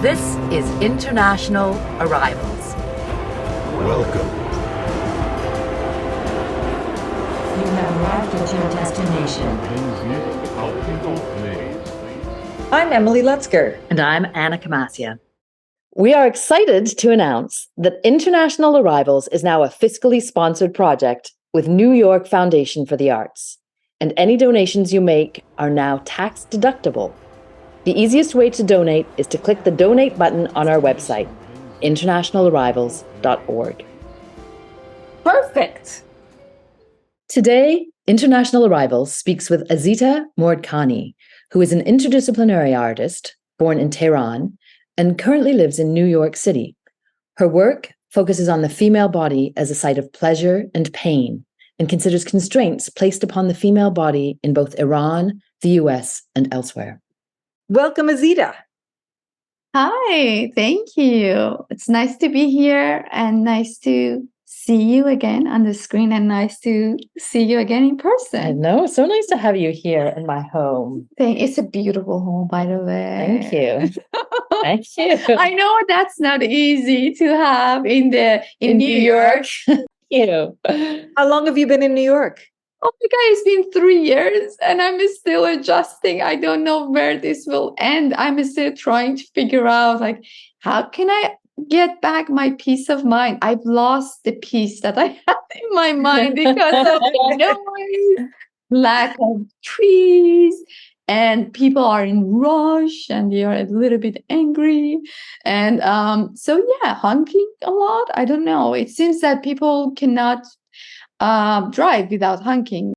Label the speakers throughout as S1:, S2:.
S1: This is International Arrivals.
S2: Welcome.
S3: You have arrived at your destination.
S4: I'm Emily Lutzker.
S1: And I'm Anna Kamasia.
S4: We are excited to announce that International Arrivals is now a fiscally sponsored project with New York Foundation for the Arts, and any donations you make are now tax deductible. The easiest way to donate is to click the donate button on our website, internationalarrivals.org.
S5: Perfect.
S4: Today, International Arrivals speaks with Azita Moradkgani, who is an interdisciplinary artist born in Tehran and currently lives in New York City. Her work focuses on the female body as a site of pleasure and pain and considers constraints placed upon the female body in both Iran, the US, and elsewhere.
S5: Welcome, Azita.
S6: Hi, thank you. It's nice to be here and nice to see you again on the screen and nice to see you again in
S4: I
S6: person.
S4: know, so nice to have you here in my home.
S6: It's a beautiful home, by the way.
S4: Thank you. Thank you.
S6: I know that's not easy to have in New York.
S4: Thank you.
S5: How long have you been in New York?
S6: Oh my God, it's been 3 years and I'm still adjusting. I don't know where this will end. I'm still trying to figure out how can I get back my peace of mind? I've lost the peace that I had in my mind because of the noise, lack of trees, and people are in rush and they are a little bit angry. And honking a lot. I don't know. It seems that people cannot drive without honking.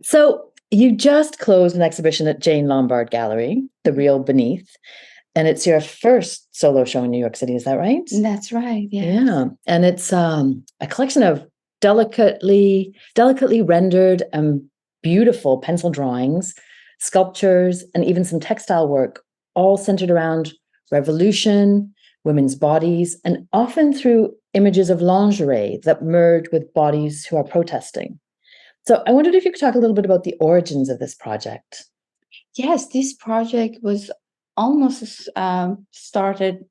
S4: So you just closed an exhibition at Jane Lombard Gallery, The Real Beneath, and it's your first solo show in New York City. Is that right?
S6: That's right. Yes.
S4: Yeah, and it's a collection of delicately rendered and beautiful pencil drawings, sculptures, and even some textile work, all centered around revolution, women's bodies, and often through images of lingerie that merge with bodies who are protesting. So I wondered if you could talk a little bit about the origins of this project.
S6: Yes, this project was almost started,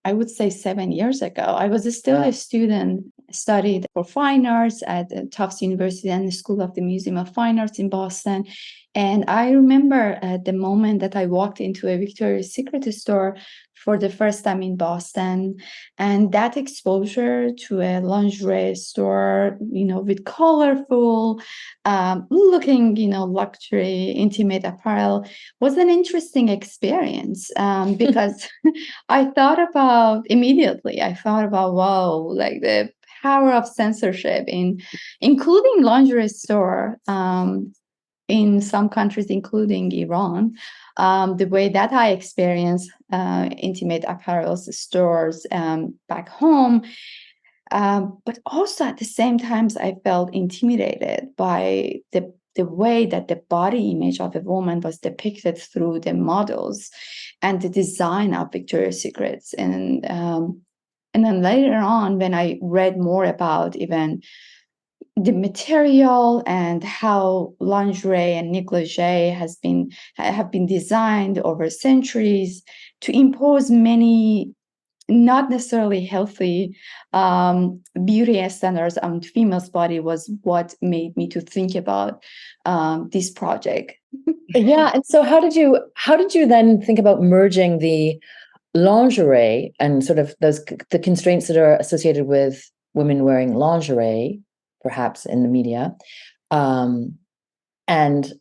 S6: I would say 7 years ago. I was still a student, studied for fine arts at Tufts University and the School of the Museum of Fine Arts in Boston. And I remember at the moment that I walked into a Victoria's Secret store for the first time in Boston, and that exposure to a lingerie store, with colorful looking, luxury, intimate apparel was an interesting experience because I thought about, wow, like the power of censorship including lingerie store in some countries, including Iran. The way that I experienced intimate apparel stores back home. But also at the same time, I felt intimidated by the way that the body image of a woman was depicted through the models and the design of Victoria's Secrets. And then later on, when I read more about even the material and how lingerie and negligee have been designed over centuries to impose many not necessarily healthy beauty standards on female's body was what made me to think about this project.
S4: Yeah, and so how did you then think about merging the lingerie and sort of the constraints that are associated with women wearing lingerie, perhaps in the media, and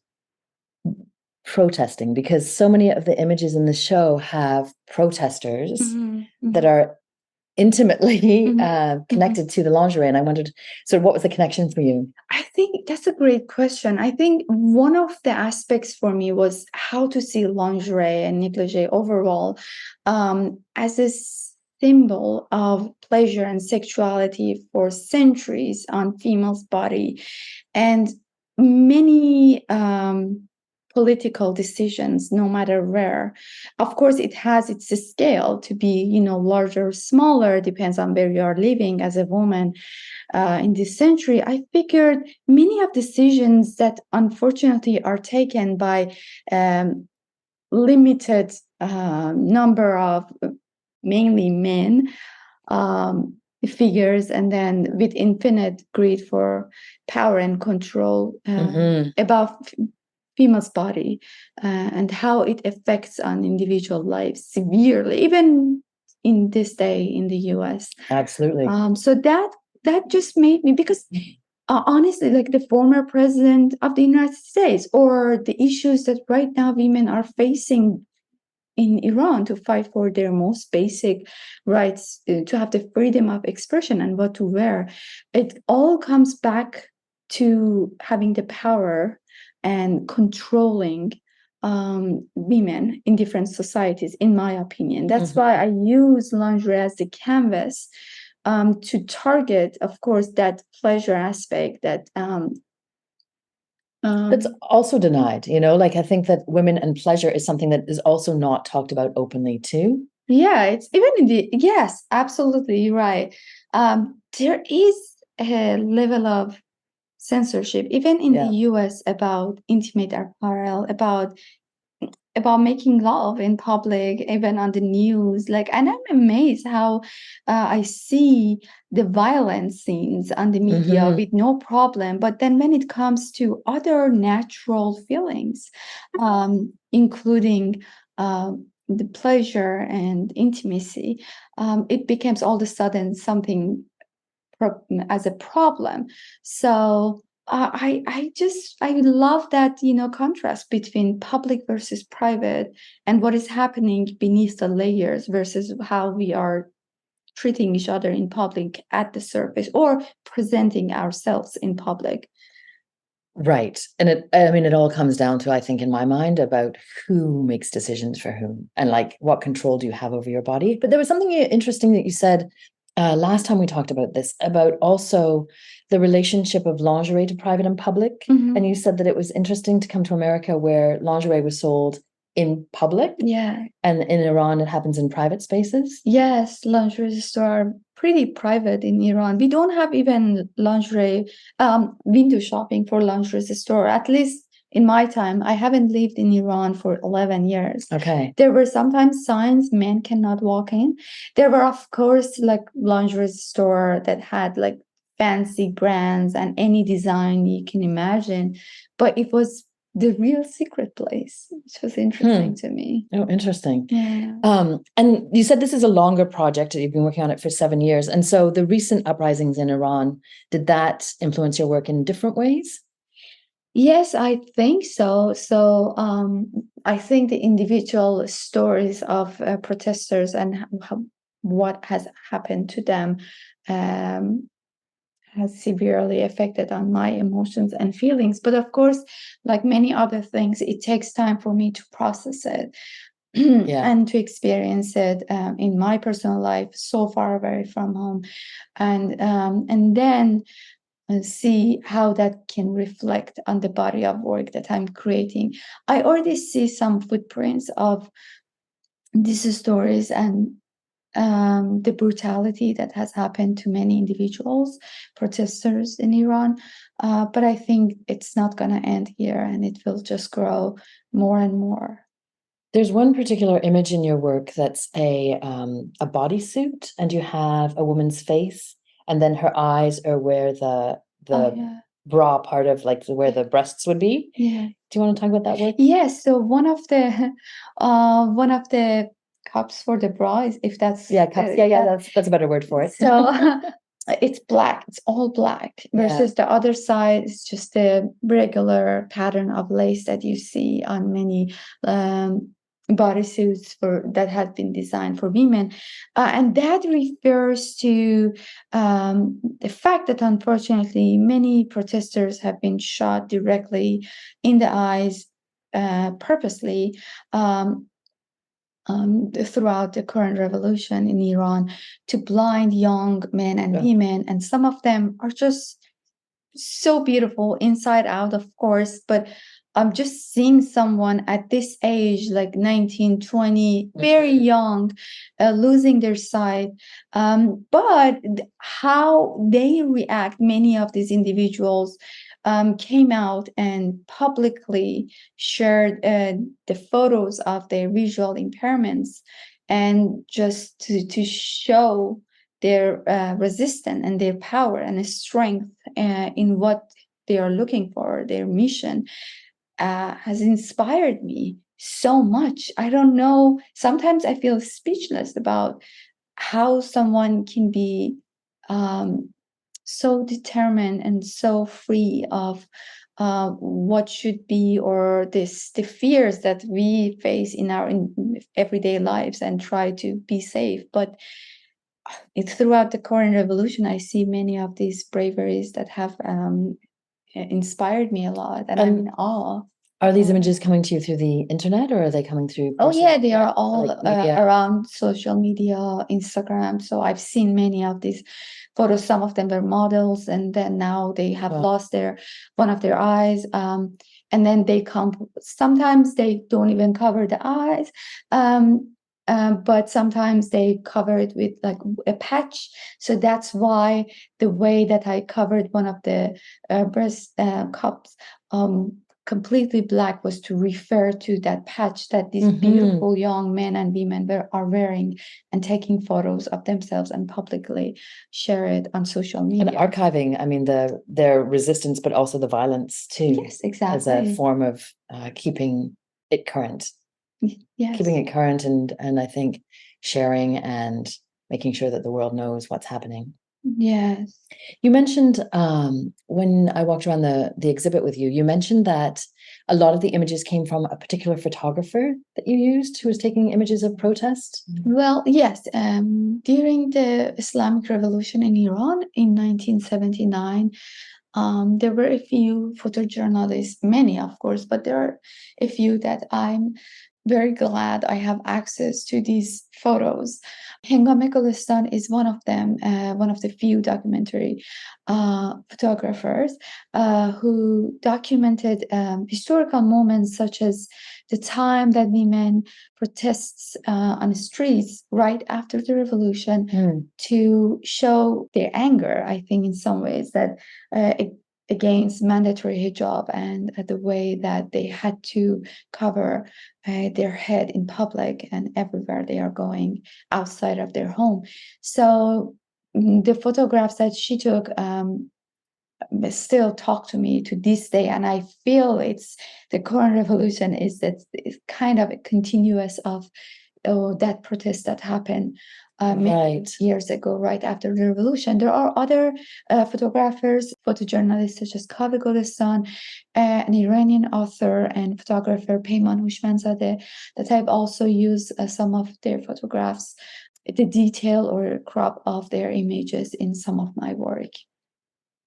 S4: protesting, because so many of the images in the show have protesters that are intimately connected to the lingerie. And I wondered, so what was the connection for you?
S6: I think that's a great question. I think one of the aspects for me was how to see lingerie and negligee overall as a symbol of pleasure and sexuality for centuries on female's body. And many political decisions, no matter where. Of course, it has its scale to be, larger or smaller, depends on where you are living as a woman. In this century, I figured many of decisions that unfortunately are taken by limited number of mainly men figures, and then with infinite greed for power and control about female's body, and how it affects on individual lives severely, even in this day in the US.
S4: Absolutely.
S6: So that just made me, because honestly, like the former president of the United States, or the issues that right now women are facing in Iran to fight for their most basic rights, to have the freedom of expression and what to wear, it all comes back to having the power and controlling women in different societies, in my opinion. That's why I use lingerie as the canvas to target, of course, that pleasure aspect that
S4: that's also denied, like I think that women and pleasure is something that is also not talked about openly too.
S6: Yeah, it's even in the, yes, absolutely, you're right. There is a level of censorship, even in the US, about intimate apparel, about making love in public, even on the news. Like, and I'm amazed how I see the violent scenes on the media with no problem. But then when it comes to other natural feelings, including the pleasure and intimacy, it becomes all of a sudden something as a problem. So I love that contrast between public versus private, and what is happening beneath the layers versus how we are treating each other in public at the surface, or presenting ourselves in public.
S4: Right. And it all comes down to, I think, in my mind, about who makes decisions for whom, and like what control do you have over your body. But there was something interesting that you said last time we talked about this, about also the relationship of lingerie to private and public. And you said that it was interesting to come to America where lingerie was sold in public.
S6: Yeah.
S4: And in Iran, it happens in private spaces.
S6: Yes, lingerie stores are pretty private in Iran. We don't have even lingerie window shopping for lingerie store. At least in my time, I haven't lived in Iran for 11 years.
S4: Okay.
S6: There were sometimes signs men cannot walk in. There were, of course, like lingerie store that had like fancy brands and any design you can imagine, but it was the real secret place, which was interesting to me.
S4: Oh, interesting.
S6: Yeah.
S4: And you said this is a longer project. You've been working on it for 7 years. And so the recent uprisings in Iran, did that influence your work in different ways?
S6: Yes, I think so. So I think the individual stories of protesters and what has happened to them has severely affected on my emotions and feelings. But of course, like many other things, it takes time for me to process it and to experience it in my personal life, so far away from home, and then see how that can reflect on the body of work that I'm creating. I already see some footprints of these stories and the brutality that has happened to many individuals, protesters in Iran. But I think it's not going to end here, and it will just grow more and more.
S4: There's one particular image in your work that's a bodysuit, and you have a woman's face, and then her eyes are where the bra part of, like, where the breasts would be.
S6: Yeah.
S4: Do you want to talk about that work?
S6: Yes. So one of the cups for the bra is, if that's
S4: cups. That's a better word for it.
S6: So it's black. It's all black. Versus the other side is just the regular pattern of lace that you see on many bodysuits that have been designed for women, and that refers to the fact that unfortunately many protesters have been shot directly in the eyes purposely throughout the current revolution in Iran, to blind young men and women, and some of them are just so beautiful inside out, of course, but I'm just seeing someone at this age, like 19, 20, very young, losing their sight. But how they react, many of these individuals, came out and publicly shared the photos of their visual impairments, and just to show their resistance and their power and strength in what they are looking for, their mission, has inspired me so much. I don't know. Sometimes I feel speechless about how someone can be so determined and so free of what should be, or the fears that we face in our everyday lives, and try to be safe. But throughout the Korean Revolution, I see many of these braveries that have inspired me a lot, and I'm in awe.
S4: Are these images coming to you through the internet, or are they coming through?
S6: Oh yeah, they are all
S4: like media?
S6: around social media, Instagram. So I've seen many of these photos. Some of them were models, and then now they have
S4: Wow.
S6: lost one of their eyes. And then they come. Sometimes they don't even cover the eyes. But sometimes they cover it with like a patch. So that's why the way that I covered one of the breast cups completely black was to refer to that patch that these beautiful young men and women are wearing, and taking photos of themselves and publicly share it on social media.
S4: And archiving, I mean, their resistance, but also the violence too.
S6: Yes, exactly.
S4: As a form of keeping it current.
S6: Yes.
S4: Keeping it current, and I think sharing and making sure that the world knows what's happening.
S6: Yes.
S4: You mentioned when I walked around the exhibit with you, you mentioned that a lot of the images came from a particular photographer that you used who was taking images of protest.
S6: Well, yes. During the Islamic Revolution in Iran in 1979, there were a few photojournalists, many of course, but there are a few that I'm very glad I have access to these photos. Hengame Gulistan is one of them, one of the few documentary photographers who documented historical moments, such as the time that women protests on the streets right after the revolution, to show their anger, I think in some ways, that against mandatory hijab and the way that they had to cover their head in public and everywhere they are going outside of their home. So the photographs that she took still talk to me to this day, and I feel it's the Korean Revolution is kind of a continuous of that protest that happened many years ago, right after the revolution. There are other photographers, photojournalists such as Kaveh Golestan, an Iranian author and photographer, Peyman Houshmandzadeh, that I've also used some of their photographs, the detail or crop of their images in some of my work.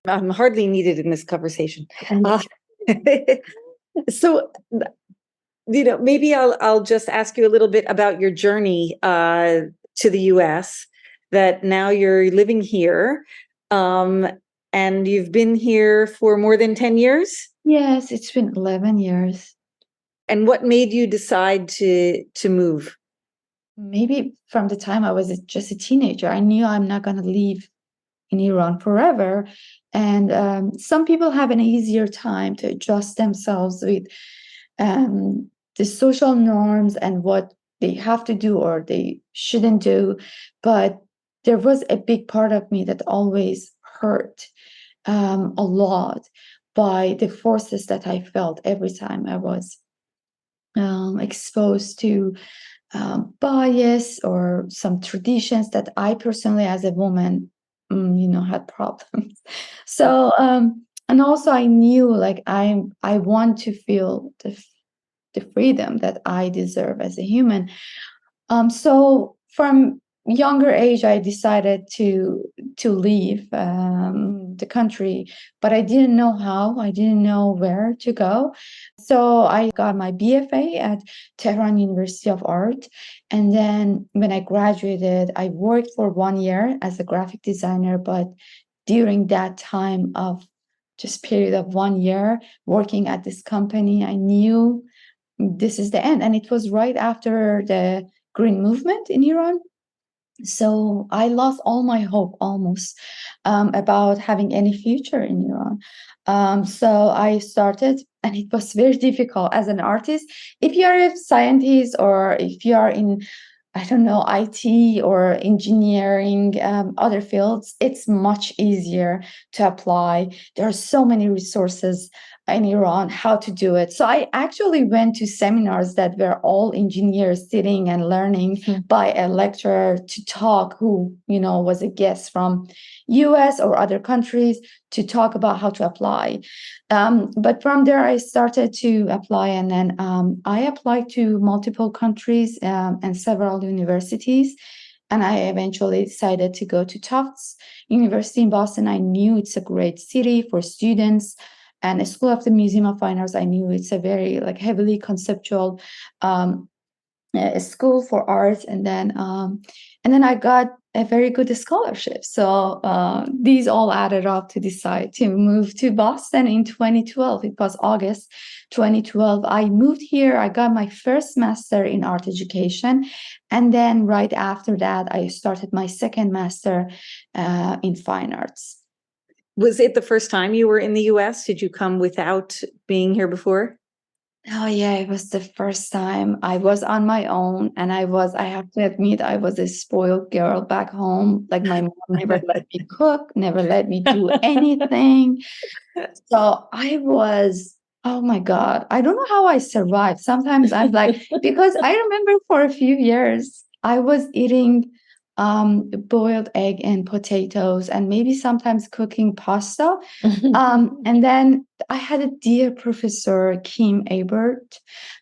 S5: I'm hardly needed in this conversation. So, maybe I'll just ask you a little bit about your journey to the U.S. That now you're living here, and you've been here for more than 10 years?
S6: Yes, it's been 11 years.
S5: And what made you decide to move?
S6: Maybe from the time I was just a teenager, I knew I'm not going to leave in Iran forever. And some people have an easier time to adjust themselves with the social norms and what they have to do or they shouldn't do. But there was a big part of me that always hurt a lot by the forces that I felt every time I was exposed to bias or some traditions that I personally, as a woman, had problems. So, and also I knew, like, I want to feel the freedom that I deserve as a human. So from younger age, I decided to leave the country, but I didn't know how. I didn't know where to go. So I got my BFA at Tehran University of Art, and then when I graduated, I worked for 1 year as a graphic designer. But during that time of just period of 1 year working at this company, I knew this is the end, and it was right after the Green movement in Iran. So I lost all my hope almost about having any future in Iran. So I started, and it was very difficult as an artist. If you are a scientist or if you are in, I don't know, IT or engineering, other fields, it's much easier to apply. There are so many resources in Iran how to do it. So I actually went to seminars that were all engineers sitting and learning by a lecturer to talk who, was a guest from US or other countries to talk about how to apply. But from there, I started to apply, and then I applied to multiple countries and several universities. And I eventually decided to go to Tufts University in Boston. I knew it's a great city for students, and the School of the Museum of Fine Arts. I knew it's a very heavily conceptual school for arts, and then I got a very good scholarship. So these all added up to decide to move to Boston in 2012. It was August 2012. I moved here. I got my first master in art education, and then right after that, I started my second master in fine arts.
S5: Was it the first time you were in the US? Did you come without being here before?
S6: Oh yeah, it was the first time I was on my own, and I have to admit, I was a spoiled girl back home. Like my mom never let me cook, never let me do anything. So I was, oh my God, I don't know how I survived. Sometimes I'm like, because I remember for a few years, I was eating boiled egg and potatoes, and maybe sometimes cooking pasta. And then I had a dear professor, Kim Abert,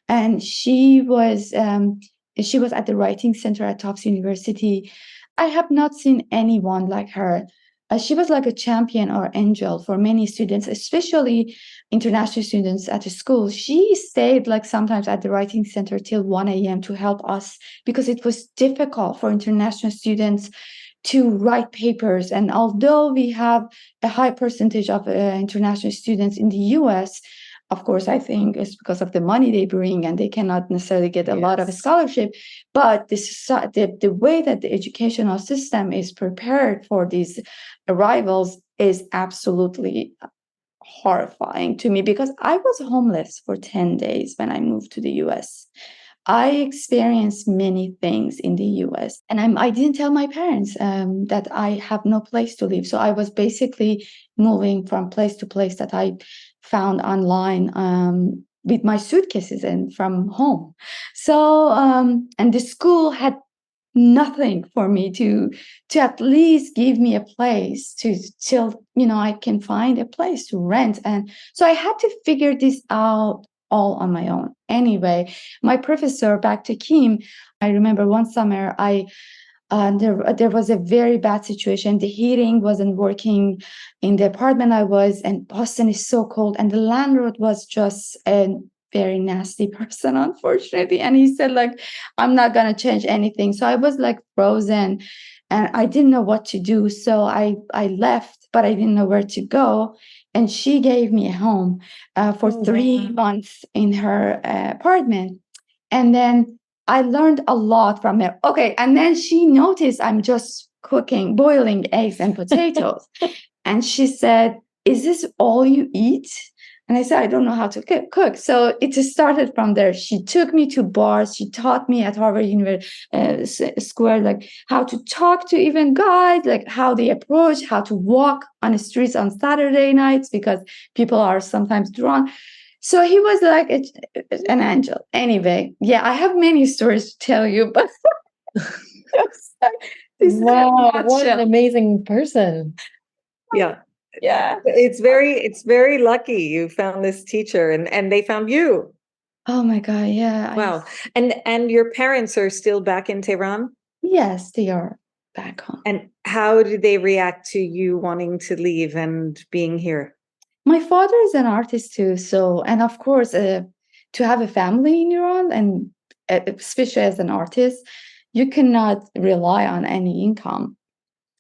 S6: and she was at the writing center at Tufts University. I have not seen anyone like her. She was like a champion or angel for many students, especially international students at the school. She stayed sometimes at the writing center till 1 a.m. to help us, because it was difficult for international students to write papers. And although we have a high percentage of international students in the US, of course, I think it's because of the money they bring, and they cannot necessarily get a lot of scholarship. But the way that the educational system is prepared for these arrivals is absolutely horrifying to me, because I was homeless for 10 days when I moved to the US. I experienced many things in the US, and I didn't tell my parents that I have no place to live. So I was basically moving from place to place that I found online with my suitcases and from home. So, and the school had nothing for me to at least give me a place till I can find a place to rent. And so I had to figure this out all on my own. Anyway, my professor, back to Kim, I remember one summer there was a very bad situation. The heating wasn't working in the apartment I was, and Boston is so cold, and the landlord was just a very nasty person, unfortunately. And he said, I'm not gonna change anything. So I was frozen, and I didn't know what to do. So I left, but I didn't know where to go. And she gave me a home for 3 months in her apartment. And then I learned a lot from her. Okay. And then she noticed I'm just boiling eggs and potatoes. And she said, "Is this all you eat?" And I said, "I don't know how to cook." So it just started from there. She took me to bars. She taught me at Harvard University Square, how to talk to even guys, how they approach, how to walk on the streets on Saturday nights, because people are sometimes drunk. So he was an angel. Anyway, yeah, I have many stories to tell you, but
S4: wow, what an amazing person.
S5: Yeah.
S6: Yeah.
S5: It's very lucky you found this teacher, and they found you.
S6: Oh my God, yeah.
S5: Wow. And your parents are still back in Tehran?
S6: Yes, they are back home.
S5: And how did they react to you wanting to leave and being here?
S6: My father is an artist too, so, and of course, to have a family in Iran, and especially as an artist, you cannot rely on any income.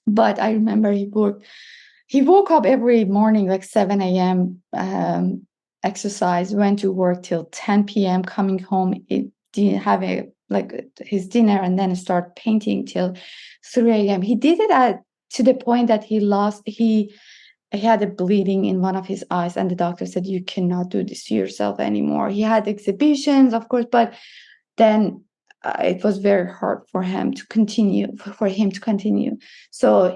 S6: But I remember he woke up every morning 7 a.m., exercise, went to work till 10 p.m., coming home, have his dinner, and then start painting till 3 a.m. He did it to the point that he he had a bleeding in one of his eyes, and the doctor said, you cannot do this to yourself anymore. He had exhibitions, of course, but then it was very hard for him to continue. So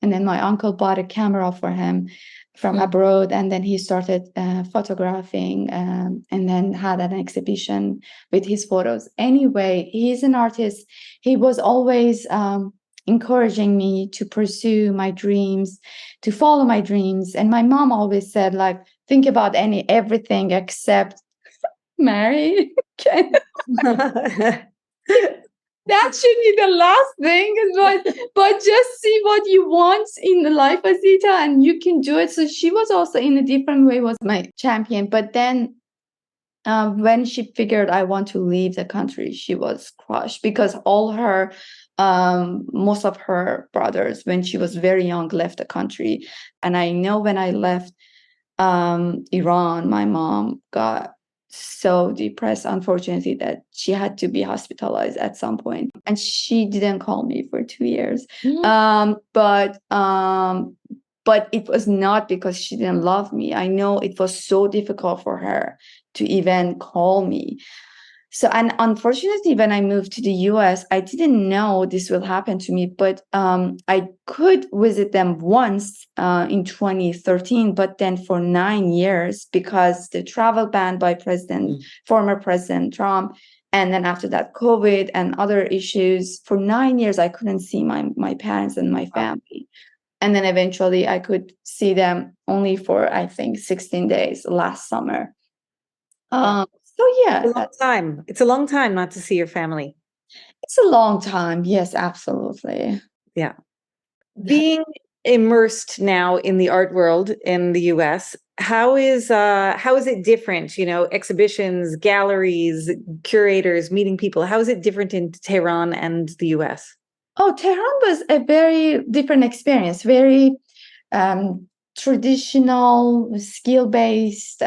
S6: and then my uncle bought a camera for him from abroad, and then he started photographing, and then had an exhibition with his photos. Anyway, he's an artist. He was always encouraging me to pursue my dreams, to follow my dreams. And my mom always said, like, think about everything except marry. That should be the last thing, but just see what you want in the life, Azita, and you can do it. So she was also, in a different way, was my champion. But then when she figured I want to leave the country, she was crushed, because most of her brothers, when she was very young, left the country. And I know when I left Iran, my mom got so depressed, unfortunately, that she had to be hospitalized at some point, and she didn't call me for 2 years. But it was not because she didn't love me. I know it was so difficult for her to even call me. So, and unfortunately, when I moved to the US, I didn't know this will happen to me, but I could visit them once in 2013, but then for 9 years, because the travel ban by former President Trump, and then after that, COVID and other issues, for 9 years, I couldn't see my parents and my family. And then eventually I could see them only for, I think, 16 days last summer. So yeah,
S5: It's a long time. It's a long time not to see your family.
S6: It's a long time. Yes, absolutely.
S5: Yeah. Being immersed now in the art world in the US, how is it different? You know, exhibitions, galleries, curators, meeting people. How is it different in Tehran and the US?
S6: Oh, Tehran was a very different experience, very traditional, skill-based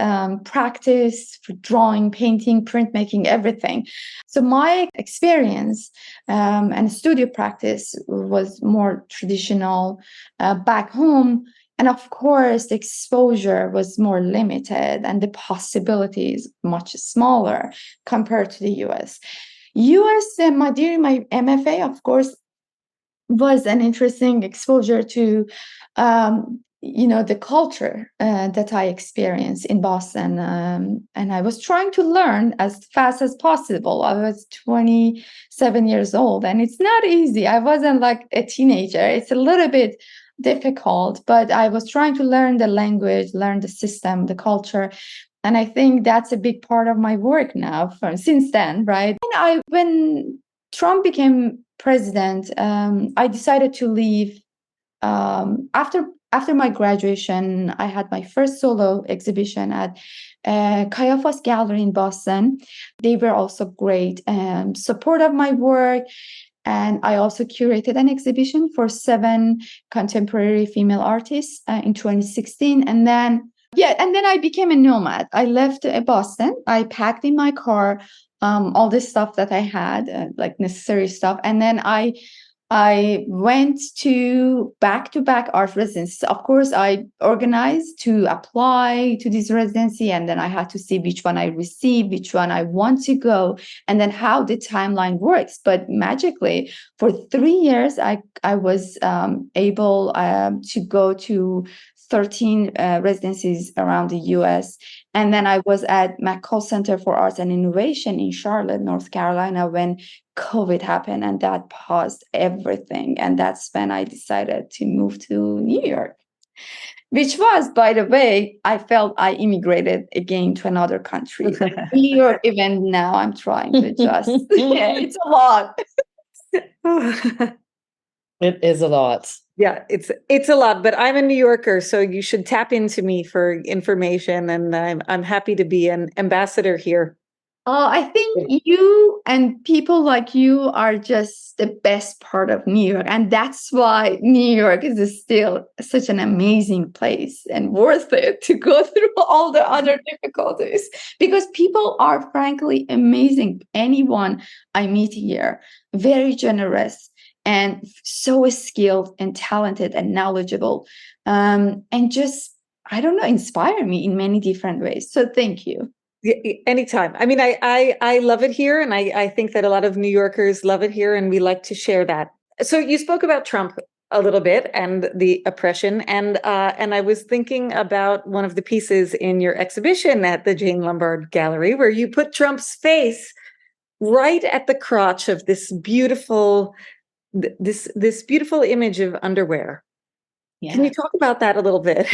S6: practice for drawing, painting, printmaking, everything. So my experience and studio practice was more traditional back home. And of course, the exposure was more limited and the possibilities much smaller compared to the US. During my MFA, of course, was an interesting exposure to the culture that I experienced in Boston. And I was trying to learn as fast as possible. I was 27 years old, and it's not easy. I wasn't like a teenager. It's a little bit difficult, but I was trying to learn the language, learn the system, the culture. And I think that's a big part of my work now since then, right? And when Trump became president, I decided to leave. After my graduation, I had my first solo exhibition at Caiaphas Gallery in Boston. They were also great support of my work. And I also curated an exhibition for 7 contemporary female artists in 2016. And then I became a nomad. I left Boston. I packed in my car all the stuff that I had, like necessary stuff. And then I went to back-to-back art residencies. Of course, I organized to apply to this residency, and then I had to see which one I received, which one I want to go, and then how the timeline works. But magically, for 3 years, I was able to go to 13 residencies around the US. And then I was at McCall Center for Arts and Innovation in Charlotte, North Carolina, when COVID happened, and that paused everything. And that's when I decided to move to New York, which was, by the way, I felt I immigrated again to another country. New York, even now, I'm trying to adjust. Yeah, it's a lot.
S4: It is a lot.
S5: Yeah, it's a lot, but I'm a New Yorker, so you should tap into me for information, and I'm happy to be an ambassador here.
S6: I think you and people like you are just the best part of New York, and that's why New York is still such an amazing place and worth it to go through all the other difficulties, because people are frankly amazing. Anyone I meet here, very generous, and so skilled and talented and knowledgeable, and just, I don't know, inspire me in many different ways. So thank you.
S5: Yeah, anytime. I mean, I love it here, and I think that a lot of New Yorkers love it here, and we like to share that. So you spoke about Trump a little bit and the oppression, and I was thinking about one of the pieces in your exhibition at the Jane Lombard Gallery, where you put Trump's face right at the crotch of this beautiful image of underwear.
S6: Yeah.
S5: Can you talk about that a little bit?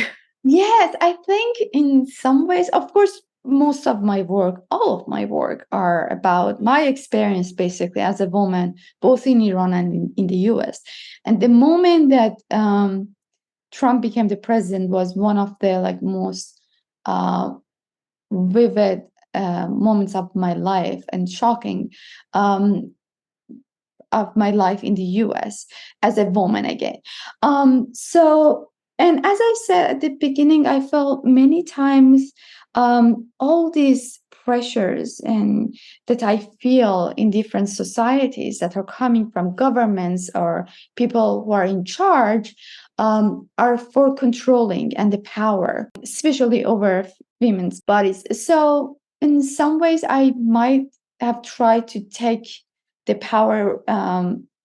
S6: Yes, I think in some ways, of course, most of my work, all of my work, are about my experience basically as a woman, both in Iran and in the US. And the moment that Trump became the president was one of the most vivid moments of my life, and shocking of my life in the US as a woman again. And as I said at the beginning, I felt many times all these pressures and that I feel in different societies that are coming from governments or people who are in charge are for controlling and the power, especially over women's bodies. So in some ways, I might have tried to take the power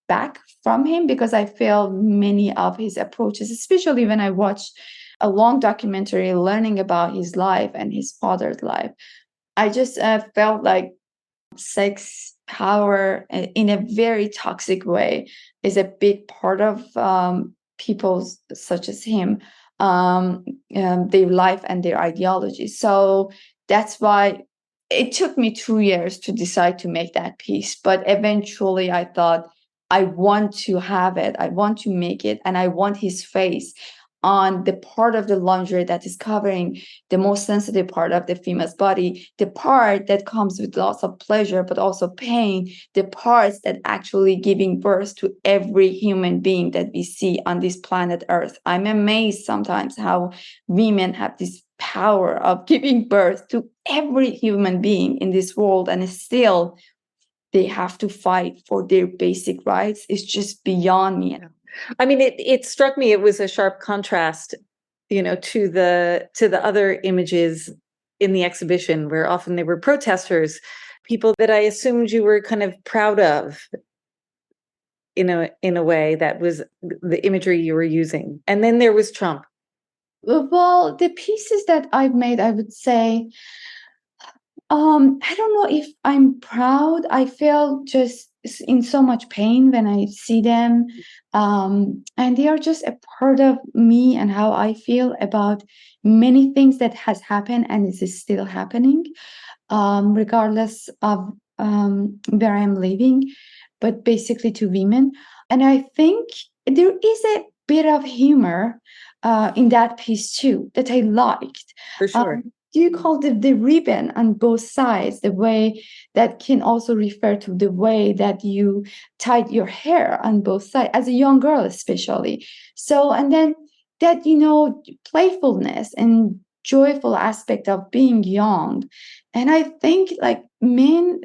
S6: back from him, because I feel many of his approaches, especially when I watched a long documentary learning about his life and his father's life, I just felt like sex, power in a very toxic way is a big part of people such as him, their life and their ideology. So that's why it took me 2 years to decide to make that piece. But eventually I thought, I want to have it, I want to make it, and I want his face on the part of the lingerie that is covering the most sensitive part of the female's body, the part that comes with lots of pleasure, but also pain, the parts that actually giving birth to every human being that we see on this planet Earth. I'm amazed sometimes how women have this power of giving birth to every human being in this world, and still they have to fight for their basic rights. It's just beyond me.
S5: I mean, it struck me, it was a sharp contrast, to the other images in the exhibition, where often they were protesters, people that I assumed you were kind of proud of, in a way that was the imagery you were using. And then there was Trump.
S6: Well, the pieces that I've made, I would say, I don't know if I'm proud. I feel just in so much pain when I see them. And they are just a part of me and how I feel about many things that has happened and is still happening, regardless of where I'm living, but basically to women. And I think there is a bit of humor in that piece too that I liked.
S5: For sure.
S6: Do you call the ribbon on both sides, the way that can also refer to the way that you tied your hair on both sides as a young girl, especially. So, and then that, playfulness and joyful aspect of being young. And I think men,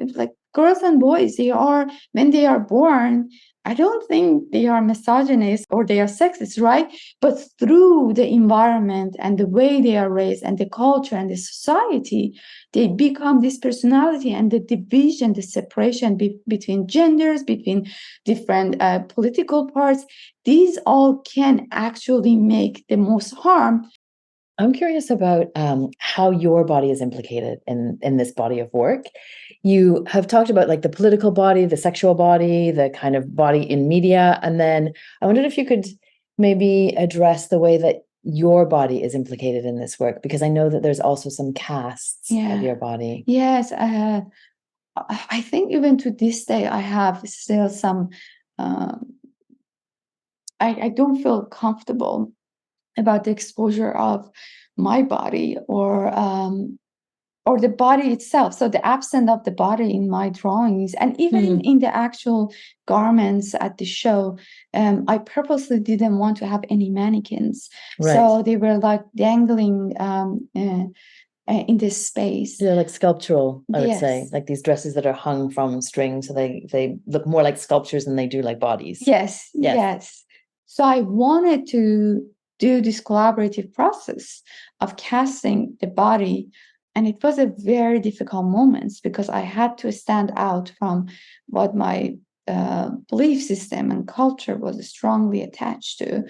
S6: girls and boys, when they are born, I don't think they are misogynist or they are sexist, right? But through the environment and the way they are raised and the culture and the society, they become this personality, and the division, the separation between genders, between different political parts. These all can actually make the most harm.
S4: I'm curious about how your body is implicated in this body of work. You have talked about the political body, the sexual body, the kind of body in media. And then I wondered if you could maybe address the way that your body is implicated in this work, because I know that there's also some casts of your body.
S6: Yes. I think even to this day, I have still some, I don't feel comfortable about the exposure of my body or the body itself. So the absence of the body in my drawings, and even in the actual garments at the show, I purposely didn't want to have any mannequins.
S4: Right.
S6: So they were dangling in this space.
S4: They're like sculptural, I would say,
S6: Yes.
S4: like these dresses that are hung from string. So they look more like sculptures than they do like bodies.
S6: Yes,
S4: Yes.
S6: yes. So I wanted to do this collaborative process of casting the body. And it was a very difficult moment because I had to stand out from what my belief system and culture was strongly attached to.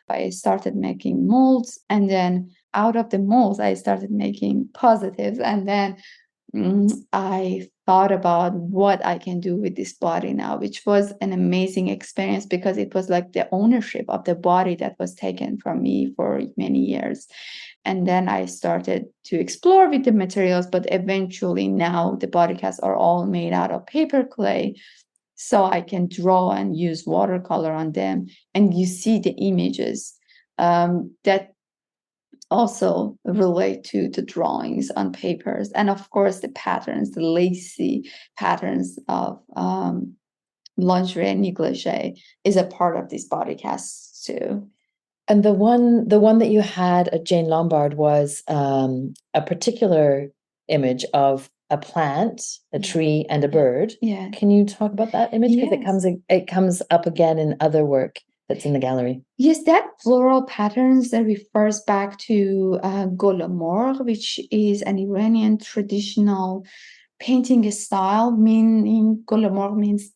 S6: I started making molds, and then out of the molds, I started making positives. And then I thought about what I can do with this body now, which was an amazing experience because it was like the ownership of the body that was taken from me for many years. And then I started to explore with the materials, but eventually now the body casts are all made out of paper clay. So I can draw and use watercolor on them. And you see the images that also relate to the drawings on papers, and of course the patterns, the lacy patterns of lingerie and negligee is a part of these body casts too.
S4: And the one that you had at Jane Lombard was a particular image of a plant, a tree, and a bird.
S6: Yeah.
S4: Can you talk about that image? Because
S6: Yes.
S4: it comes up again in other work that's in the gallery.
S6: Yes, that floral patterns that refers back to Golomor, which is an Iranian traditional painting style. Meaning Golomor means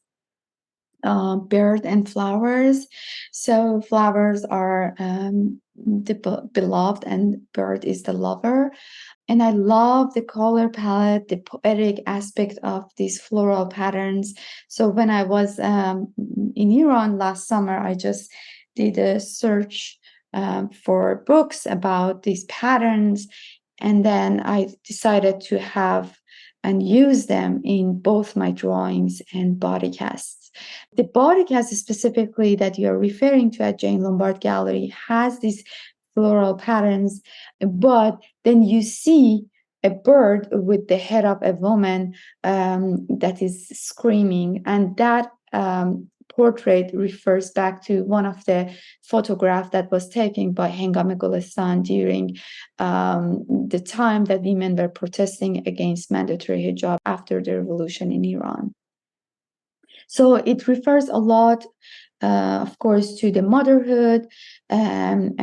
S6: bird and flowers. So flowers are the beloved, and bird is the lover. And I love the color palette, the poetic aspect of these floral patterns. So when I was in Iran last summer, I just did a search for books about these patterns. And then I decided to have and use them in both my drawings and body casts. The body cast specifically that you're referring to at Jane Lombard Gallery has these floral patterns, but then you see a bird with the head of a woman that is screaming, and that portrait refers back to one of the photographs that was taken by Hengame Golestan during the time that women were protesting against mandatory hijab after the revolution in Iran. So it refers a lot, of course, to the motherhood and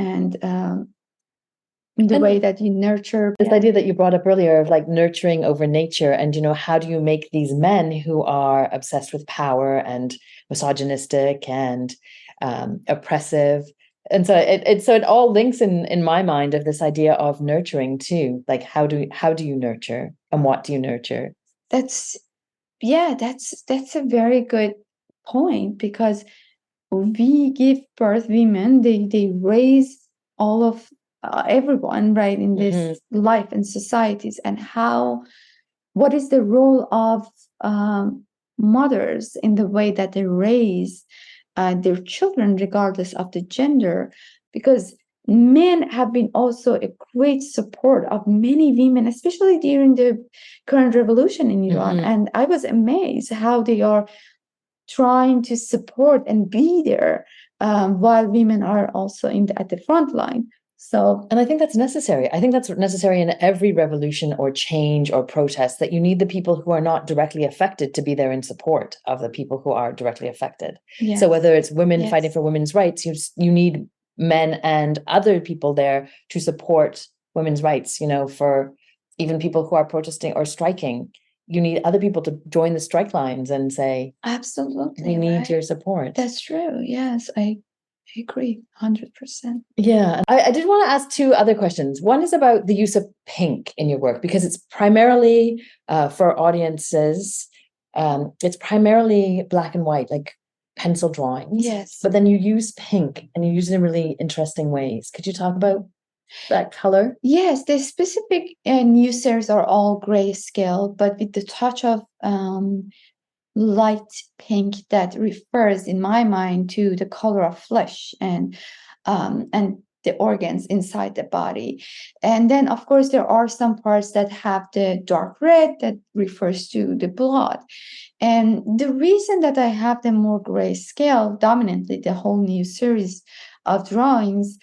S6: the way that you nurture.
S4: This idea that you brought up earlier of like nurturing over nature, and how do you make these men who are obsessed with power and misogynistic and oppressive, and so it all links in my mind of this idea of nurturing too. Like how do you nurture, and what do you nurture?
S6: That's a very good point, because we give birth, women, they raise all of everyone, right, in this life and societies. And what is the role of mothers in the way that they raise their children regardless of the gender? Because men have been also a great support of many women, especially during the current revolution in Iran. And I was amazed how they are trying to support and be there while women are also at the front line. So,
S4: and I think that's necessary. I think that's necessary in every revolution or change or protest, that you need the people who are not directly affected to be there in support of the people who are directly affected.
S6: yes.
S4: So whether it's women
S6: Yes.
S4: fighting for women's rights, you need men and other people there to support women's rights, for even people who are protesting or striking. You need other people to join the strike lines and say,
S6: absolutely,
S4: we need
S6: right?
S4: your support.
S6: That's true. Yes, I agree 100%.
S4: Yeah, I did want to ask two other questions. One is about the use of pink in your work, because it's primarily for audiences, it's primarily black and white, like pencil drawings.
S6: Yes.
S4: But then you use pink, and you use it in really interesting ways. Could you talk about that color?
S6: Yes, the specific new series are all grayscale, but with the touch of light pink that refers, in my mind, to the color of flesh and the organs inside the body. And then, of course, there are some parts that have the dark red that refers to the blood. And the reason that I have them more grayscale dominantly, the whole new series of drawings,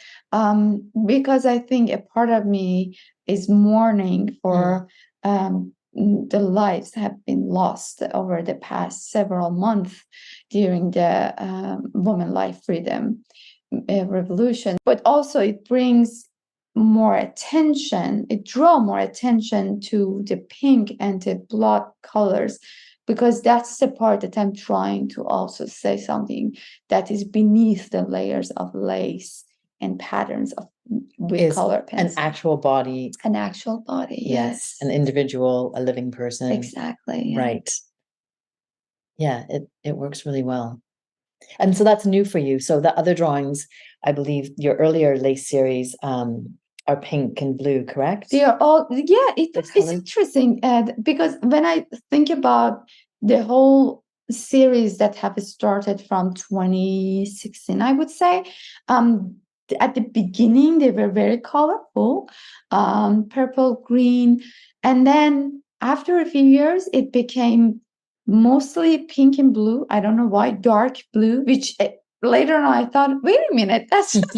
S6: because I think a part of me is mourning for the lives have been lost over the past several months during the women life freedom revolution. But also it brings more attention, it draws more attention to the pink and the blood colors, because that's the part that I'm trying to also say something that is beneath the layers of lace and patterns of with
S4: Is
S6: color
S4: an
S6: pencil.
S4: actual body.
S6: An actual body, yes.
S4: An individual, a living person.
S6: Exactly. Yeah.
S4: Right. Yeah, it works really well. And so that's new for you. So the other drawings, I believe your earlier lace series are pink and blue, correct?
S6: They are all, yeah, it's
S4: colors.
S6: interesting because when I think about the whole series that have started from 2016, I would say, at the beginning, they were very colorful, purple, green. And then after a few years, it became mostly pink and blue. I don't know why, dark blue, which later on I thought, wait a minute, that's just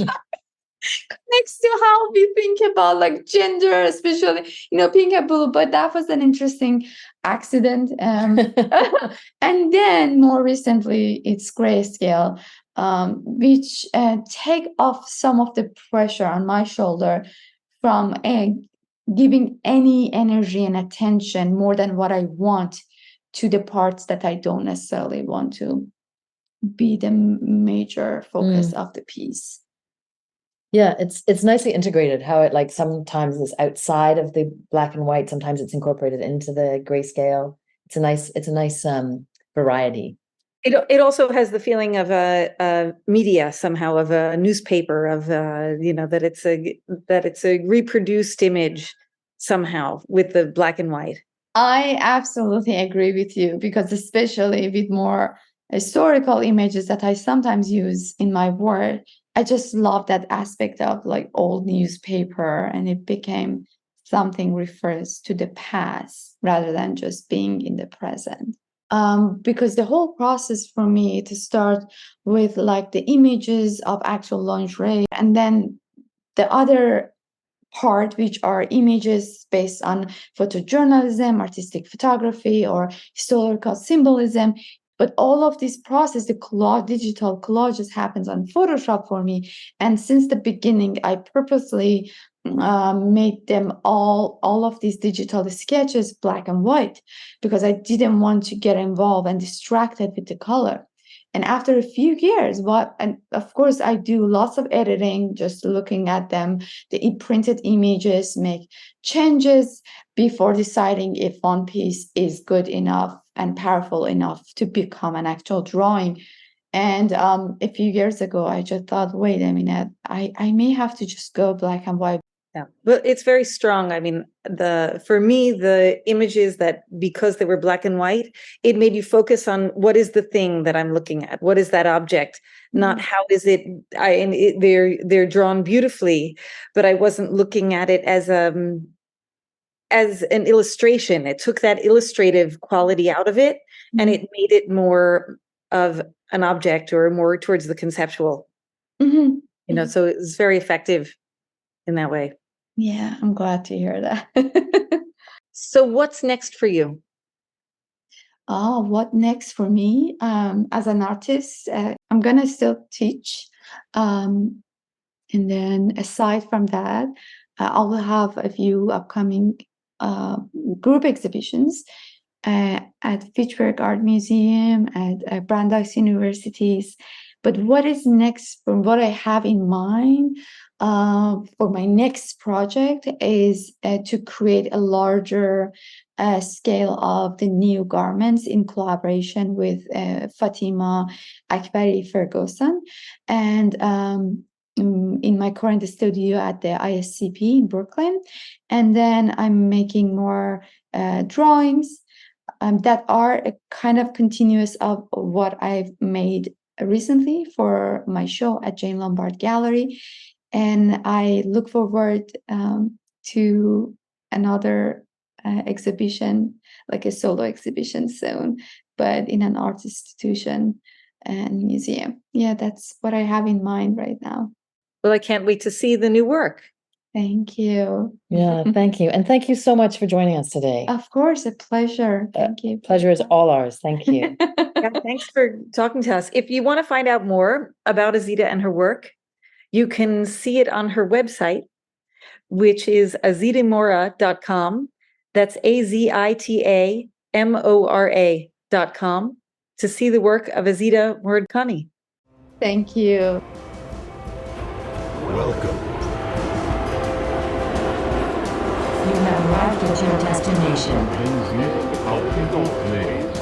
S6: next to how we think about like gender, especially, pink and blue. But that was an interesting accident. And then more recently, it's grayscale, which take off some of the pressure on my shoulder from giving any energy and attention more than what I want to the parts that I don't necessarily want to be the major focus of the piece.
S4: Yeah, it's nicely integrated, how it like sometimes is outside of the black and white, sometimes it's incorporated into the grayscale. It's a nice variety.
S5: It also has the feeling of a media somehow, of a newspaper, of that it's a reproduced image somehow with the black and white.
S6: I absolutely agree with you, because especially with more historical images that I sometimes use in my work, I just love that aspect of like old newspaper, and it became something refers to the past rather than just being in the present. Because the whole process for me to start with like the images of actual lingerie, and then the other part, which are images based on photojournalism, artistic photography, or historical symbolism. But all of this process, the digital collages, happens on Photoshop for me. And since the beginning, I purposely made them all of these digital sketches black and white, because I didn't want to get involved and distracted with the color. And after a few years, and of course, I do lots of editing, just looking at them, the printed images, make changes before deciding if one piece is good enough and powerful enough to become an actual drawing. And a few years ago, I just thought, wait a minute, I may have to just go black and white.
S5: Yeah, but it's very strong. I mean, for me, the images that, because they were black and white, it made you focus on what is the thing that I'm looking at, what is that object, not how is it. They're drawn beautifully, but I wasn't looking at it as an illustration. It took that illustrative quality out of it, and it made it more of an object, or more towards the conceptual. So it was very effective in that way.
S6: Yeah, I'm glad to hear that.
S5: So what's next for you?
S6: What next for me? As an artist, I'm gonna still teach. And then aside from that, I will have a few upcoming group exhibitions at Fitchburg Art Museum, at Brandeis Universities. But what is next, from what I have in mind for my next project, is to create a larger scale of the new garments in collaboration with Fatima Akbari Ferguson. And in my current studio at the ISCP in Brooklyn. And then I'm making more drawings that are a kind of continuous of what I've made recently for my show at Jane Lombard Gallery. And I look forward to another exhibition, like a solo exhibition soon, but in an art institution and museum. Yeah, that's what I have in mind right now.
S5: Well, I can't wait to see the new work.
S6: Thank you.
S4: Yeah, thank you. And thank you so much for joining us today.
S6: Of course, a pleasure. Thank you.
S4: Pleasure is all ours. Thank you.
S5: Yeah, thanks for talking to us. If you want to find out more about Azita and her work, you can see it on her website, which is azitamora.com. That's AZITAMORA.com to see the work of Azita Moradkgani.
S6: Thank you.
S2: Welcome.
S3: You have arrived at your destination.
S2: Bem-vindo ao Pinto Place.